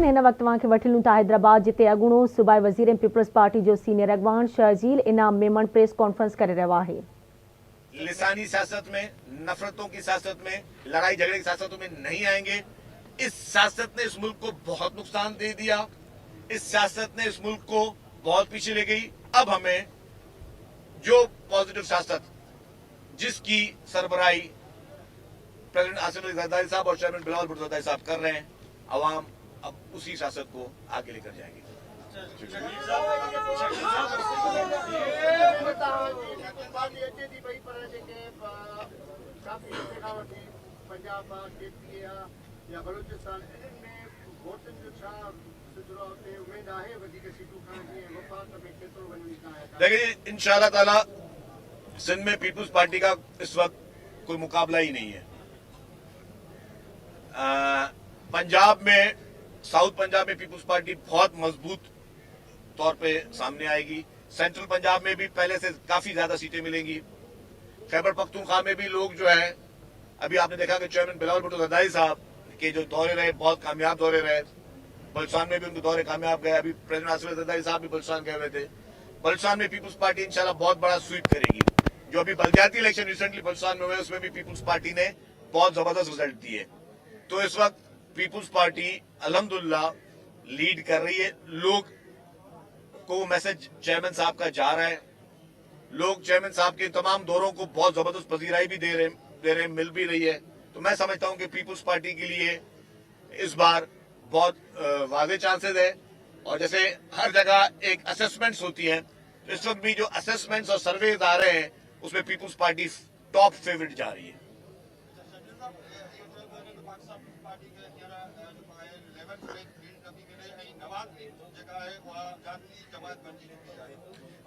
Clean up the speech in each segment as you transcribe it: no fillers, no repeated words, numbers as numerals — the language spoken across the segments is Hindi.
लेकिन इन वक्त वहाँ के वठिलूं था हैदराबाद जिते अगुणो सूबाई वज़ीर पीपल्स पार्टी जो सीनियर अगवान शर्जील इनाम मेमन प्रेस कॉन्फ्रेंस करे रहियो आहे। लिसानी सियासत में, नफरतों की सियासत में, लड़ाई झगड़े की सियासतों में नहीं आएंगे। इस सियासत ने इस मुल्क को बहुत नुकसान दे दिया। इस सियासत ने इस मुल्क को बहुत पीछे ले गई। अब हमें जो पॉजिटिव सियासत जिसकी सरबराही प्रेसिडेंट आसिफ अली जरदारी साहब और चेयरमैन बिलावल भुट्टो जरदारी साहब कर रहे हैं, अवाम अब उसी सियासत को आगे लेकर जाएंगे। देखिए, इंशाअल्लाह ताला सिंध में पीपुल्स पार्टी का इस वक्त कोई मुकाबला ही नहीं है। पंजाब में, साउथ पंजाब में पीपुल्स पार्टी बहुत मजबूत तौर पे सामने आएगी। सेंट्रल पंजाब में भी पहले से काफी ज्यादा सीटें मिलेंगी। खैबर पख्तूनख्वा में भी लोग जो है, अभी आपने देखा कि चेयरमैन बिलावल भुट्टो जरदारी साहब के जो दौरे रहे बहुत कामयाब दौरे रहे। बलुचिस्तान में भी उनके दौरे कामयाब गए। अभी प्रेसिडेंट आसिफ अली जरदारी साहब भी बलुचिस्तान गए हुए थे। बलुचिस्तान में पीपुल्स पार्टी इंशाल्लाह बहुत बड़ा स्वीप करेगी। जो अभी बलदियाती इलेक्शन रिसेंटली बलुचिस्तान में हुए उसमें भी पीपुल्स पार्टी ने बहुत जबरदस्त रिजल्ट दिए। तो इस वक्त पीपुल्स पार्टी अल्हम्दुलिल्लाह लीड कर रही है। लोग को मैसेज चेयरमैन साहब का जा रहा है। लोग चेयरमैन साहब के तमाम दौरों को बहुत जबरदस्त पजीराई भी दे रहे मिल भी रही है। तो मैं समझता हूं कि पीपुल्स पार्टी के लिए इस बार बहुत वाज़े चांसेस है। और जैसे हर जगह एक असेसमेंट्स होती हैं, तो इस वक्त भी जो असेसमेंट्स और सर्वेज आ रहे हैं उसमें पीपुल्स पार्टी टॉप फेवरेट जा रही है।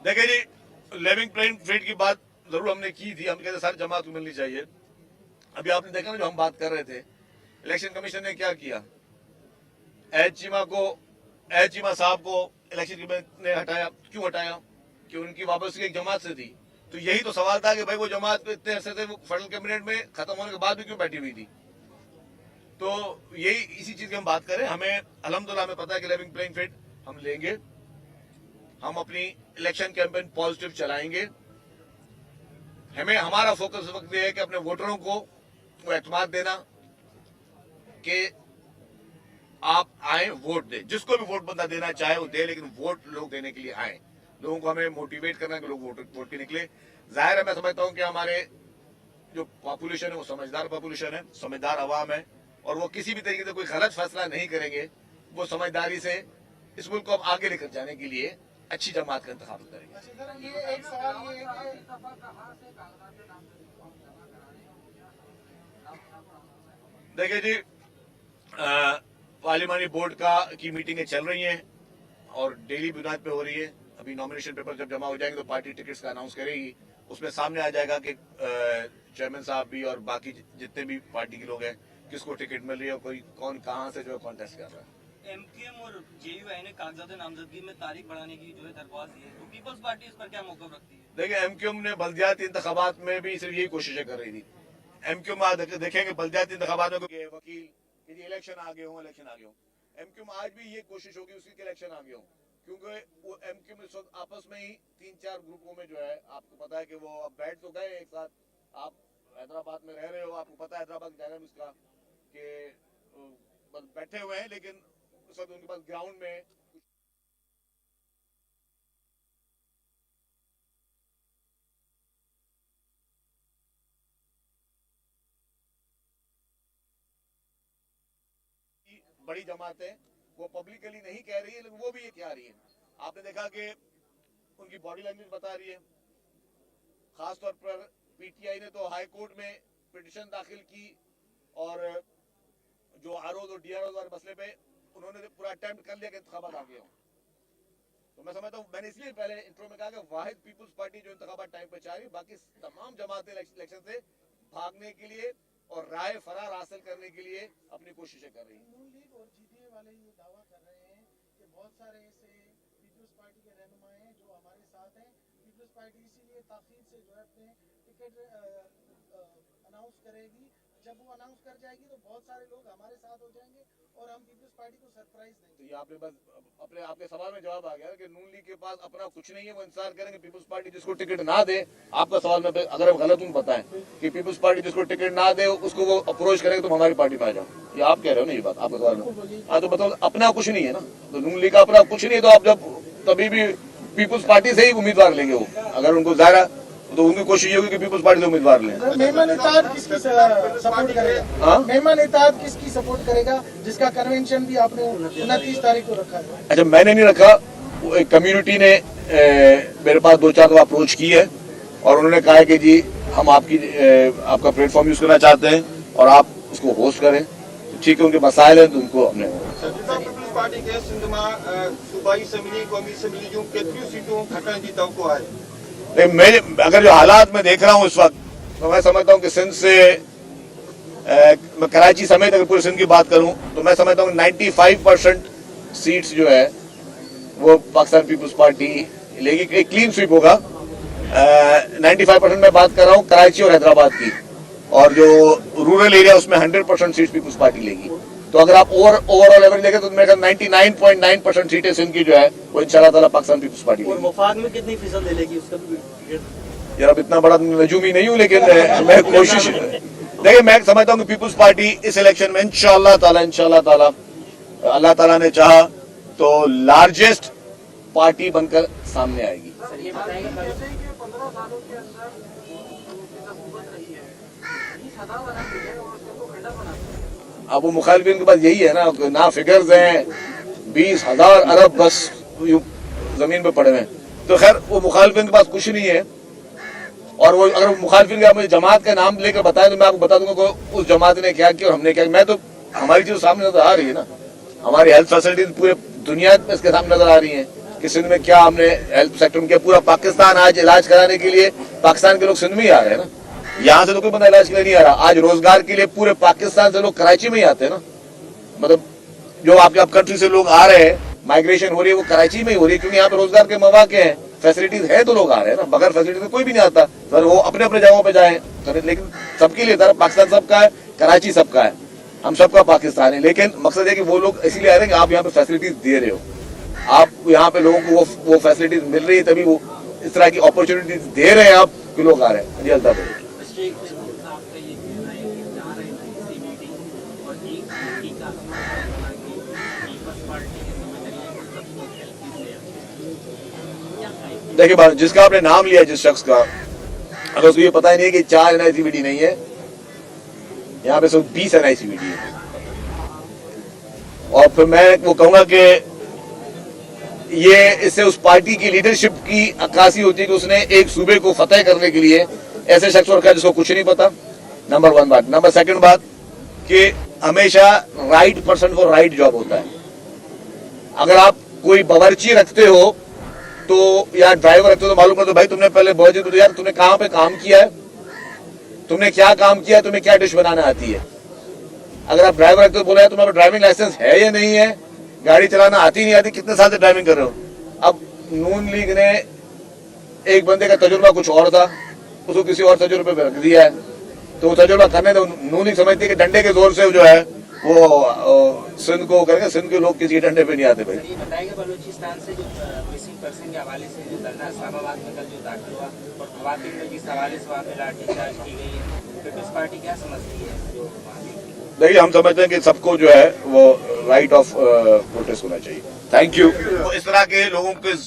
देखिए जी, लेवलिंग प्लेइंग फील्ड की बात जरूर हमने की थी। हम कहते सारी जमात को मिलनी चाहिए। अभी आपने देखा ना, जो हम बात कर रहे थे, इलेक्शन कमीशन ने क्या किया, एच चीमा साहब को इलेक्शन कमीशन ने हटाया। क्यों हटाया? कि उनकी वापसी एक जमात से थी। तो यही तो सवाल था कि भाई वो जमात इतने अरसे से वो फेडरल कैबिनेट में खत्म होने के बाद भी क्यों बैठी हुई थी। तो यही इसी चीज की हम बात करें। हमें अल्हम्दुलिल्लाह हमें पता है कि लेवलिंग प्लेइंग फील्ड हम लेंगे। हम अपनी इलेक्शन कैंपेन पॉजिटिव चलाएंगे। हमें हमारा फोकस इस वक्त ये है कि अपने वोटरों को वो एतमाद देना कि आप आए वोट दें। जिसको भी वोट बंदा देना चाहे वो दे, लेकिन वोट लोग देने के लिए आए। लोगों को हमें मोटिवेट करना कि लोग वोट के निकले। जाहिर है, मैं समझता हूं कि हमारे जो पॉपुलेशन है वो समझदार पॉपुलेशन है, समझदार अवाम है, और वो किसी भी तरीके से कोई गलत फैसला नहीं करेंगे। वो समझदारी से इस मुल्क को अब आगे लेकर जाने के लिए अच्छी जमात का इंतखाब करेंगे। देखिए जी, पार्लिमानी बोर्ड की मीटिंगें चल रही हैं और डेली बुनियाद पे हो रही है। अभी नॉमिनेशन पेपर जब जमा हो जाएंगे तो पार्टी टिकट्स का अनाउंस करेगी। उसमें सामने आ जाएगा कि चेयरमैन साहब भी और बाकी जितने भी पार्टी के लोग हैं किसको टिकट मिल रही है, कोई कौन कहां से जो है कॉन्टेस्ट कर रहा है। एमक्यूएम और जेयूआई ने कागजात नामजदगी में तारीख बढ़ाने की जो है दरख्वास्त दी है, तो पीपल्स पार्टी इस पर क्या मौक़िफ़ रखती है? देखिए, एमक्यूएम ने बल्दियाती इंतखाबात में भी सिर्फ यही कोशिशें कर रही थी। एमक्यूएम देखेंगे बल्दियाती इंतखाबात में वकील कि इलेक्शन आगे हो, इलेक्शन आगे हो। एमक्यूएम आज भी ये कोशिश होगी उसकी इलेक्शन आगे हो, क्योंकि वो एमक्यूएम इस वक्त आपस में ही 3-4 ग्रुपों में जो है, आपको पता है कि वो अब बैठ तो गए एक साथ। आप हैदराबाद में रह रहे हो, आपको पता है हैदराबाद का डायनामिक्स का कि बैठे हुए हैं, लेकिन उस वक्त उनके पास ग्राउंड में बड़ी जमातें वो पब्लिकली नहीं कह रही है, लेकिन वो भी ये कह रही है। आपने देखा कि उनकी बॉडी लैंग्वेज बता रही है। खासतौर पर पीटीआई ने तो हाई कोर्ट में पिटीशन दाखिल की और जो आरओ और डीआरओ वाले मसले पे उन्होंने पूरा अटेम्प्ट कर लिया कि इंतखाबात आगे हो। तो मैं समझता हूँ, मैंने इसलिए पहले इंट्रो में कहा कि वाहिद पीपुल्स पार्टी जो इंतखाबात टाइम पे चाह रही, बाकी तमाम जमातें इलेक्शन से भागने के लिए और राय फरार हासिल करने के लिए अपनी कोशिशें कर रही है। नून लीग और जीडीए वाले ये दावा कर रहे हैं कि बहुत सारे ऐसे पीपल्स पार्टी के रहनुमा हैं जो हमारे साथ हैं। पीपल्स पार्टी इसीलिए ताखीर से जो है अपने टिकट अनाउंस करेगी। जब वो अनाउंस कर जाएगी तो बहुत सारे लोग हमारे साथ हो जाएंगे और हम पीपल्स पार्टी को सरप्राइज देंगे। तो ये आपने बस अपने आपके सवाल में जवाब आ गया कि नून लीग के पास अपना कुछ नहीं है, वो इंतजार करेंगे पीपल्स पार्टी जिसको टिकट ना दे। आपका सवाल में अगर हम गलत हूँ बताएं कि पीपल्स पार्टी जिसको टिकट ना दे उसको वो अप्रोच करेंगे तुम हमारी पार्टी में आ जाओ, ये आप कह रहे हो ना, ये बात आपका सवाल में। हाँ तो बताओ, अपना कुछ नहीं है ना, तो नून लीग का अपना कुछ नहीं है, तो आप जब कभी भी पीपल्स पार्टी से ही उम्मीदवार लेंगे वो, अगर उनको ज़ाहिर तो उनकी कोशिश ये होगी कि पीपल्स पार्टी से उम्मीदवार लें। मेमन इत्तेहाद किसकी सपोर्ट करेगा? हाँ? मेमन इत्तेहाद किसकी सपोर्ट करेगा, जिसका कन्वेंशन भी आपने 29 तारीख को रखा है? अच्छा, मैंने नहीं रखा, वो एक कम्युनिटी ने मेरे पास 2-4 दफा अप्रोच की है और उन्होंने कहा है कि जी हम आपका प्लेटफॉर्म यूज करना चाहते हैं और आप उसको होस्ट करें, तो ठीक है, उनके मसाइल हैं तो उनको हमने पीपल्स पार्टी के सिंध में सूबाई असम्बली कौमी असम्बली जूं केतिरियूं सीटूं खटण जी तवक़ो आहे? मैं अगर जो हालात में देख रहा हूँ इस वक्त, तो मैं समझता हूँ कि सिंध से मैं कराची समेत अगर पूरे सिंध की बात करूँ तो मैं समझता हूँ 95% सीट्स जो है वो पाकिस्तान पीपल्स पार्टी लेगी, एक क्लीन स्वीप होगा। 95% मैं बात कर रहा हूँ कराची और हैदराबाद की, और जो रूरल एरिया उसमें 100% सीट्स पीपल्स पार्टी लेगी। तो अगर आप ओवरऑल एवरेज देखें तो मेरे ख्याल 99.9% सीटें सिंध की जो है वो इंशाल्लाह ताला पाकिस्तान पीपल्स पार्टी और लेगी। मफाद में कितनी फीसद ले लेगी उसका भी? यार अब इतना बड़ा नजूमी नहीं हूँ, लेकिन मैं कोशिश, देखिए मैं समझता हूँ कि पीपल्स पार्टी इस इलेक्शन में इंशाल्लाह ताला अल्लाह ताला ने चाहा तो लार्जेस्ट पार्टी बनकर सामने आएगी। अब वो मुखालिफिन के पास यही है ना फिगर्स हैं, 20,000 अरब बस यूं जमीन पे पड़े हुए हैं। तो खैर वो मुखालिफिन के पास कुछ नहीं है, और वो अगर मुखालिफिन का मुझे जमात का नाम लेकर बताएं तो मैं आपको बता दूंगा कि उस जमात ने क्या किया और हमने क्या किया। मैं तो हमारी चीज सामने नजर आ रही है ना, हमारी हेल्थ फैसिलिटीज पूरे दुनिया में इसके सामने नजर आ रही है कि सिंध में क्या हमने हेल्थ सेक्टर में किया। पूरा पाकिस्तान आज इलाज कराने के लिए पाकिस्तान के लोग सिंध में ही आ रहे हैं ना, यहाँ से तो कोई बंदा इलाज के लिए नहीं आ रहा। आज रोजगार के लिए पूरे पाकिस्तान से लोग कराची में ही आते हैं ना, मतलब जो आपके अप कंट्री से लोग आ रहे हैं, माइग्रेशन हो रही है वो कराची में ही हो रही है, क्योंकि यहाँ पे रोजगार के मौके हैं, फैसिलिटीज है तो लोग आ रहे हैं ना। बगैर फैसिलिटीज में कोई भी नहीं आता, सर वो अपने अपने जगहों पे जाए, लेकिन सबके लिए सर पाकिस्तान सबका है, कराची सबका है, हम सबका पाकिस्तान है। लेकिन मकसद है कि वो लोग इसीलिए आ रहे हैं कि आप यहाँ पे फैसिलिटीज दे रहे हो, आप यहाँ पे लोगों को वो फैसिलिटीज मिल रही है, तभी वो इस तरह की अपॉर्चुनिटीज दे रहे हैं आप कि लोग आ रहे हैं। जी अल्ताफ भाई, देखिए जिसका आपने नाम लिया, जिस शख्स का, अगर उसको ये पता ही नहीं है कि 4 NICVD नहीं है, यहाँ पे सिर्फ 20 NICVD है, और फिर मैं वो कहूंगा कि ये इससे उस पार्टी की लीडरशिप की अक्कासी होती है कि उसने एक सूबे को फतेह करने के लिए ऐसे शख्स को रखा जिसको कुछ नहीं पता। नंबर 1 बात। नंबर 2 बात कि हमेशा राइट पर्सन को राइट जॉब होता है। अगर आप कोई बावर्ची रखते हो तो या ड्राइवर रखते हो तो मालूम कर दो भाई तुमने पहले बहुत तो यार तुमने कहाँ पे काम किया है, तुमने क्या काम किया है, तुम्हें क्या डिश बनाना आती है। अगर आप ड्राइवर रखते हो बोला तुम्हारा ड्राइविंग लाइसेंस है या नहीं है, गाड़ी चलाना आती नहीं आती, कितने साल से ड्राइविंग कर रहे हो। अब नून लीग ने एक बंदे का तजुर्बा कुछ और था, उसको किसी और तजुर्बे पे रख दिया है, तो वो तजुर्बा करने दो। नून लीग समझती है कि डंडे के जोर से जो है वो सिंध को करेंगे, सिंध के लोग किसी डंडे पे नहीं आते भाई। ये बताएगा बलूचिस्तान से जो मिसिंग पर्सन के हवाले से जो धरना इस्लामाबाद में कल जो दाखिल हुआ और खवातीन में जिस हवाले से वहाँ पे लाठीचार्ज की गई है, पीपल्स पार्टी क्या समझती है जो वहाँ की? देखिए हम समझते हैं कि सबको जो है वो राइट ऑफ प्रोटेस्ट होना चाहिए। Thank you. तो इस तरह के लोगों के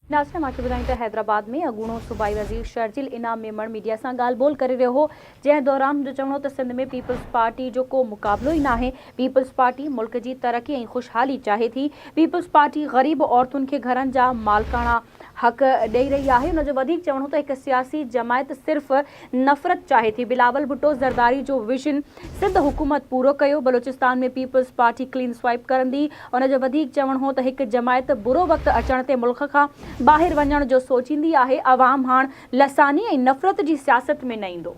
नाज़रीन मां खे ॿुधायूं त हैदराबाद में अॻूणो सूबाई वज़ीर शर्जील इनाम मेमण मीडिया सां ॻाल्हि ॿोल करे रहियो हो, जंहिं दौरान हुनजो चवणो त सिंध में पीपल्स पार्टी जो को मुक़ाबिलो ई नाहे। पीपल्स पार्टी मुल्क जी तरक़ी ऐं ख़ुशहाली चाहे थी। पीपल्स पार्टी ग़रीब औरतुनि खे घरनि जा मालिकाना हक़ ॾेई रही आहे। हुनजो वधीक चवणो त हिकु सियासी जमायत सिर्फ़ नफ़रत चाहे थी। बिलावल भुट्टो ज़रदारी जो विजन सिंध हुकूमत पूरो कयो। बलूचिस्तान में पीपल्स पार्टी क्लीन स्वाइप करंदी। हुनजो वधीक चवणो हो त हिकु जमायत बुरो वक़्तु अचण ते मुल्क खां ॿाहिरि वञण जो सोचींदी आहे। अवाम हाणे लसानी ऐं नफ़रत जी सियासत में न ईंदो।